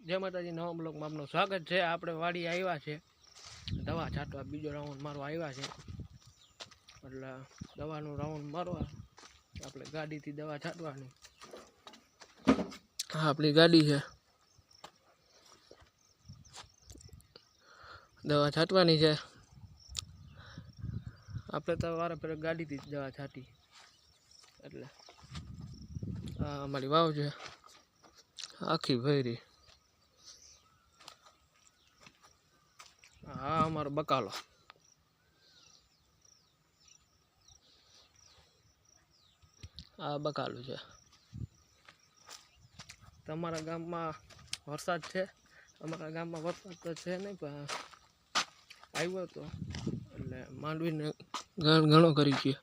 જય માતાજી, નવા બ્લોગમાં આપનું સ્વાગત છે। આપણે વાડી આવ્યા છે દવા છાંટવા, બીજો રાઉન્ડ મારવા આવ્યા છે। એટલે દવાનું રાઉન્ડ મારવા આપણે ગાડીથી દવા છાંટવાની। હા, આપણી ગાડી છે, દવા છાંટવાની છે। આપણે તો વારે ફેરે ગાડીથી જ દવા છાંટી। એટલે આ અમારી વાવ છે આખી ભરી। હા, અમારો બકાલો। આ બકાલું છે। તમારા ગામમાં વરસાદ છે? અમારા ગામમાં વરસાદ તો છે નહીં, પણ આવ્યો તો એટલે માંડવીને ઘણો કરી છે।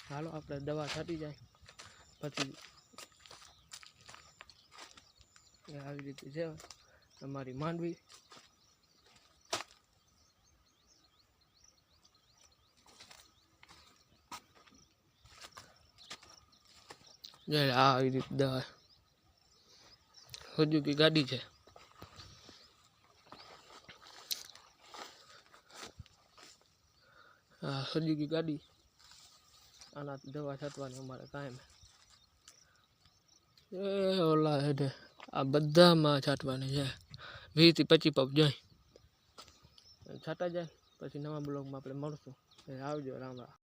હાલો આપણે દવા છાંટી જાય પછી આવી રીતે છે અમારી માંડવી। આવી રીતે દવા સુઝુકી ગાડી છે। હા, સુઝુકી ગાડી, આનાથી દવા છાંટવાની અમારે કાયમ। ઓલા હેઠે આ બધામાં છાંટવાની છે, 20 થી 25 પગ જાય છાંટા જાય। પછી નવા બ્લોગમાં આપણે મળશું। આવજો, રામ રામ।